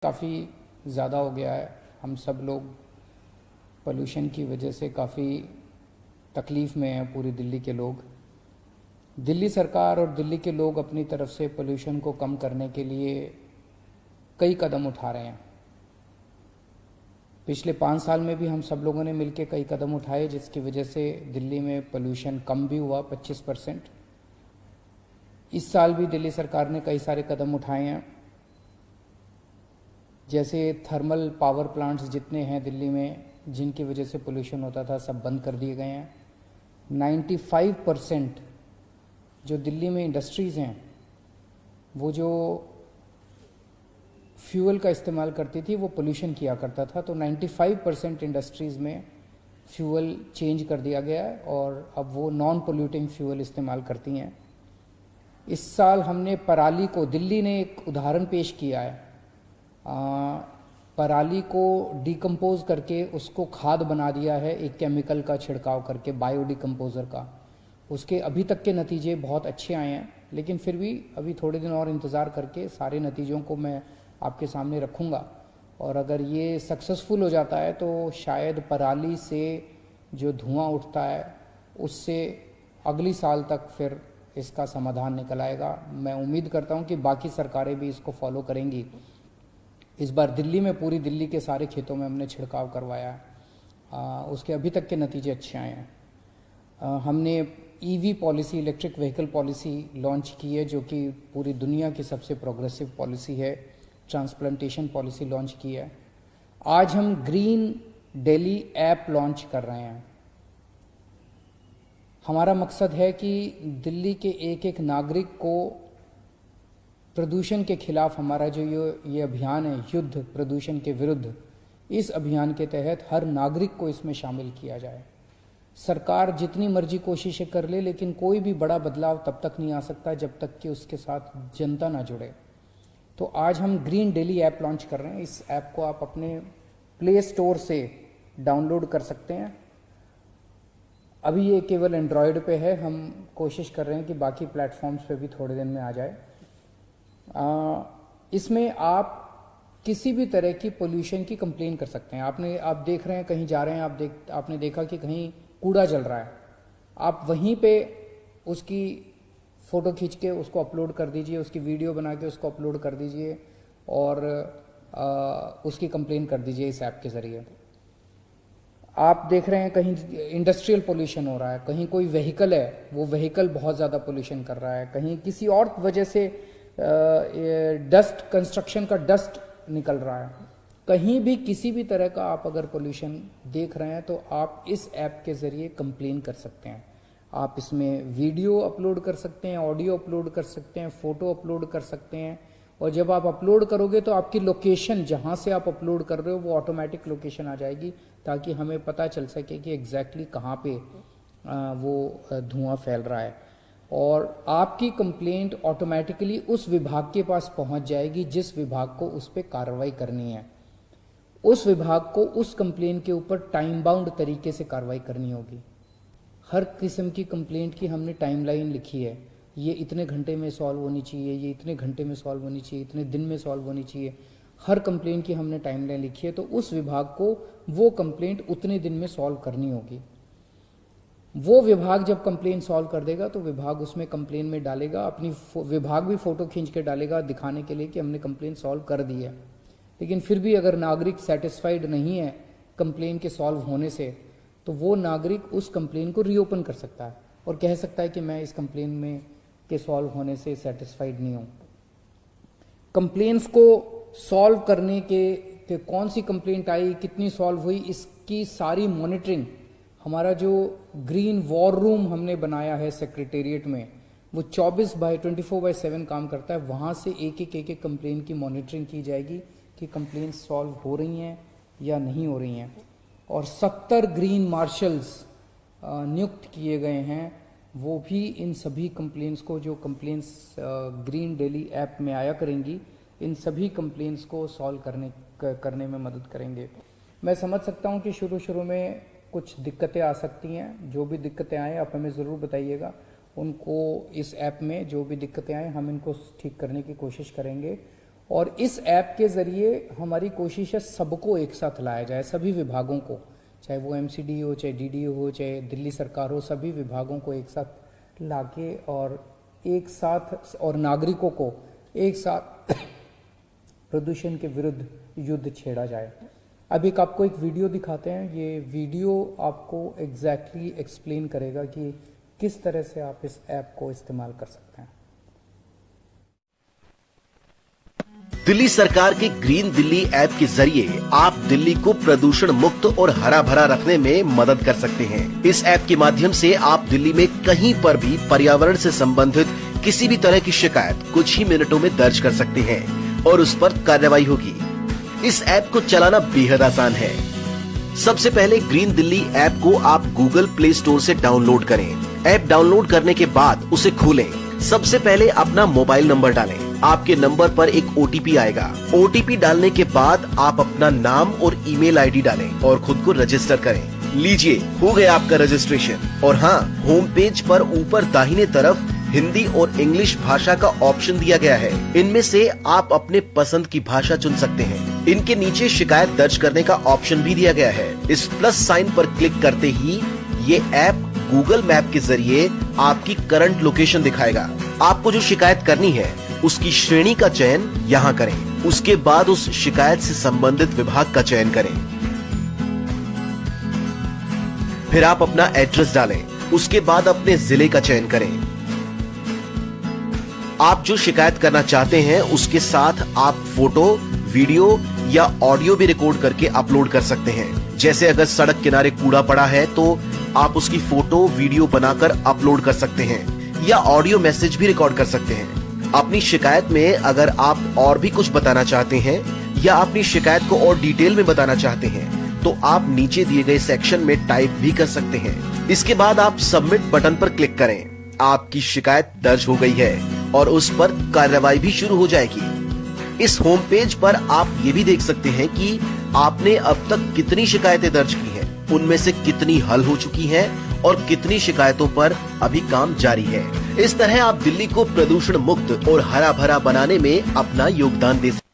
काफ़ी ज़्यादा हो गया है। हम सब लोग पोल्यूशन की वजह से काफ़ी तकलीफ़ में हैं, पूरी दिल्ली के लोग। दिल्ली सरकार और दिल्ली के लोग अपनी तरफ से पोल्यूशन को कम करने के लिए कई कदम उठा रहे हैं। पिछले 5 साल में भी हम सब लोगों ने मिलकर कई कदम उठाए, जिसकी वजह से दिल्ली में पोल्यूशन कम भी हुआ 25%। इस साल भी दिल्ली सरकार ने कई सारे कदम उठाए हैं, जैसे थर्मल पावर प्लांट्स जितने हैं दिल्ली में जिनकी वजह से पोल्यूशन होता था, सब बंद कर दिए गए हैं। 95% जो दिल्ली में इंडस्ट्रीज़ हैं वो जो फ्यूल का इस्तेमाल करती थी वो पोल्यूशन किया करता था, तो 95% इंडस्ट्रीज़ में फ्यूल चेंज कर दिया गया है और अब वो नॉन पोल्यूटिंग फ्यूल इस्तेमाल करती हैं। इस साल हमने पराली को, दिल्ली ने एक उदाहरण पेश किया है, पराली को डिकम्पोज करके उसको खाद बना दिया है, एक केमिकल का छिड़काव करके, बायो डिकम्पोज़र का। उसके अभी तक के नतीजे बहुत अच्छे आए हैं, लेकिन फिर भी अभी थोड़े दिन और इंतज़ार करके सारे नतीजों को मैं आपके सामने रखूँगा। और अगर ये सक्सेसफुल हो जाता है तो शायद पराली से जो धुआं उठता है उससे अगली साल तक फिर इसका समाधान निकल आएगा। मैं उम्मीद करता हूँ कि बाकी सरकारें भी इसको फॉलो करेंगी। इस बार दिल्ली में, पूरी दिल्ली के सारे खेतों में हमने छिड़काव करवाया है, उसके अभी तक के नतीजे अच्छे आए हैं। हमने EV policy, electric vehicle policy launch की है, जो कि पूरी दुनिया की सबसे प्रोग्रेसिव पॉलिसी है। ट्रांसप्लांटेशन पॉलिसी लॉन्च की है। आज हम ग्रीन दिल्ली ऐप लॉन्च कर रहे हैं। हमारा मकसद है कि दिल्ली के एक एक नागरिक को प्रदूषण के खिलाफ, हमारा जो ये अभियान है, युद्ध प्रदूषण के विरुद्ध, इस अभियान के तहत हर नागरिक को इसमें शामिल किया जाए। सरकार जितनी मर्जी कोशिशें कर ले, लेकिन कोई भी बड़ा बदलाव तब तक नहीं आ सकता जब तक कि उसके साथ जनता ना जुड़े। तो आज हम ग्रीन दिल्ली ऐप लॉन्च कर रहे हैं। इस ऐप को आप अपने प्ले स्टोर से डाउनलोड कर सकते हैं। अभी ये केवल एंड्रॉयड पे है, हम कोशिश कर रहे हैं कि बाकी प्लेटफॉर्म्स पे भी थोड़े दिन में आ जाए। इसमें आप किसी भी तरह की पोल्यूशन की कंप्लेन कर सकते हैं। आप देख रहे हैं, कहीं जा रहे हैं, आपने देखा कि कहीं कूड़ा जल रहा है, आप वहीं पे उसकी फ़ोटो खींच के उसको अपलोड कर दीजिए, उसकी वीडियो बना के उसको अपलोड कर दीजिए और उसकी कंप्लेन कर दीजिए इस ऐप के ज़रिए। आप देख रहे हैं कहीं इंडस्ट्रियल पोल्यूशन हो रहा है, कहीं कोई व्हीकल है, वो व्हीकल बहुत ज़्यादा पोल्यूशन कर रहा है, कहीं किसी और वजह से डस्ट, कंस्ट्रक्शन का डस्ट निकल रहा है, कहीं भी किसी भी तरह का आप अगर पोल्यूशन देख रहे हैं तो आप इस ऐप के ज़रिए कंप्लेन कर सकते हैं। आप इसमें वीडियो अपलोड कर सकते हैं, ऑडियो अपलोड कर सकते हैं, फ़ोटो अपलोड कर सकते हैं, और जब आप अपलोड करोगे तो आपकी लोकेशन, जहाँ से आप अपलोड कर रहे हो, वो ऑटोमेटिक लोकेशन आ जाएगी, ताकि हमें पता चल सके कि एग्जैक्टली कहाँ पे वो धुआं फैल रहा है। और आपकी कंप्लेंट ऑटोमेटिकली उस विभाग के पास पहुँच जाएगी जिस विभाग को उस पर कार्रवाई करनी है। उस विभाग को उस कंप्लेन के ऊपर टाइम बाउंड तरीके से कार्रवाई करनी होगी। हर किस्म की कंप्लेंट की हमने टाइमलाइन लिखी है, ये इतने घंटे में सॉल्व होनी चाहिए, ये इतने घंटे में सॉल्व होनी चाहिए, इतने दिन में सॉल्व होनी चाहिए। हर कंप्लेंट की हमने टाइमलाइन लिखी है, तो उस विभाग को वो कंप्लेंट उतने दिन में सॉल्व करनी होगी। वो विभाग जब कंप्लेन सॉल्व कर देगा तो विभाग उसमें कंप्लेन में डालेगा, अपनी विभाग भी फ़ोटो खींच के डालेगा दिखाने के लिए कि हमने कंप्लेन सॉल्व कर दी है। लेकिन फिर भी अगर नागरिक सेटिस्फाइड नहीं है कंप्लेन के सॉल्व होने से, तो वो नागरिक उस कंप्लेन को रीओपन कर सकता है और कह सकता है कि मैं इस कंप्लेन में के सॉल्व होने से सेटिस्फाइड नहीं हूँ। कंप्लेन्स को सॉल्व करने के कौन सी कंप्लेंट आई, कितनी सॉल्व हुई, इसकी सारी मॉनिटरिंग हमारा जो ग्रीन वॉर रूम हमने बनाया है सेक्रेटेरिएट में, वो 24/7 काम करता है। वहाँ से एक एक कंप्लेन की मॉनिटरिंग की जाएगी कि कंप्लेन सॉल्व हो रही हैं या नहीं हो रही हैं। और 70 ग्रीन मार्शल्स नियुक्त किए गए हैं, वो भी इन सभी कंप्लेंट्स को, जो कंप्लेंट्स ग्रीन दिल्ली ऐप में आया करेंगी, इन सभी कंप्लेंट्स को सॉल्व करने में मदद करेंगे। मैं समझ सकता हूँ कि शुरू में कुछ दिक्कतें आ सकती हैं। जो भी दिक्कतें आएँ आप हमें ज़रूर बताइएगा। उनको, इस ऐप में जो भी दिक्कतें आएँ हम इनको ठीक करने की कोशिश करेंगे। और इस ऐप के ज़रिए हमारी कोशिश है सबको एक साथ लाया जाए, सभी विभागों को, चाहे वो एमसीडी हो, चाहे डीडीओ हो, चाहे दिल्ली सरकार हो, सभी विभागों को एक साथ लाके और एक साथ और नागरिकों को एक साथ प्रदूषण के विरुद्ध युद्ध छेड़ा जाए। अब आपको एक वीडियो दिखाते हैं। ये वीडियो आपको एग्जैक्टली एक्सप्लेन करेगा कि किस तरह से आप इस ऐप को इस्तेमाल कर सकते हैं। दिल्ली सरकार के ग्रीन दिल्ली ऐप के जरिए आप दिल्ली को प्रदूषण मुक्त और हरा भरा रखने में मदद कर सकते हैं। इस ऐप के माध्यम से आप दिल्ली में कहीं पर भी पर्यावरण से संबंधित किसी भी तरह की शिकायत कुछ ही मिनटों में दर्ज कर सकते हैं और उस पर कार्रवाई होगी। इस ऐप को चलाना बेहद आसान है। सबसे पहले ग्रीन दिल्ली ऐप को आप गूगल प्ले स्टोर से डाउनलोड करें। ऐप डाउनलोड करने के बाद उसे खोलें। सबसे पहले अपना मोबाइल नंबर डालें। आपके नंबर पर एक ओटीपी आएगा। ओटीपी डालने के बाद आप अपना नाम और ईमेल आईडी डालें और खुद को रजिस्टर करें। लीजिए, हो गया आपका रजिस्ट्रेशन। और हाँ, होम पेज पर ऊपर दाहिने तरफ हिंदी और इंग्लिश भाषा का ऑप्शन दिया गया है। इनमें से आप अपने पसंद की भाषा चुन सकते हैं। इनके नीचे शिकायत दर्ज करने का ऑप्शन भी दिया गया है। इस प्लस साइन पर क्लिक करते ही ये ऐप गूगल मैप के जरिए आपकी करंट लोकेशन दिखाएगा। आपको जो शिकायत करनी है उसकी श्रेणी का चयन यहाँ करें। उसके बाद उस शिकायत से संबंधित विभाग का चयन करें। फिर आप अपना एड्रेस डालें। उसके बाद अपने जिले का चयन करें। आप जो शिकायत करना चाहते हैं उसके साथ आप फोटो, वीडियो या ऑडियो भी रिकॉर्ड करके अपलोड कर सकते हैं। जैसे अगर सड़क किनारे कूड़ा पड़ा है तो आप उसकी फोटो, वीडियो बनाकर अपलोड कर सकते हैं या ऑडियो मैसेज भी रिकॉर्ड कर सकते हैं। अपनी शिकायत में अगर आप और भी कुछ बताना चाहते हैं या अपनी शिकायत को और डिटेल में बताना चाहते हैं तो आप नीचे दिए गए सेक्शन में टाइप भी कर सकते हैं। इसके बाद आप सबमिट बटन पर क्लिक करें। आपकी शिकायत दर्ज हो गई है और उस पर कार्रवाई भी शुरू हो जाएगी। इस होम पेज पर आप ये भी देख सकते हैं कि आपने अब तक कितनी शिकायतें दर्ज की हैं, उनमें से कितनी हल हो चुकी हैं और कितनी शिकायतों पर अभी काम जारी है। इस तरह आप दिल्ली को प्रदूषण मुक्त और हरा भरा बनाने में अपना योगदान दे सकते हैं।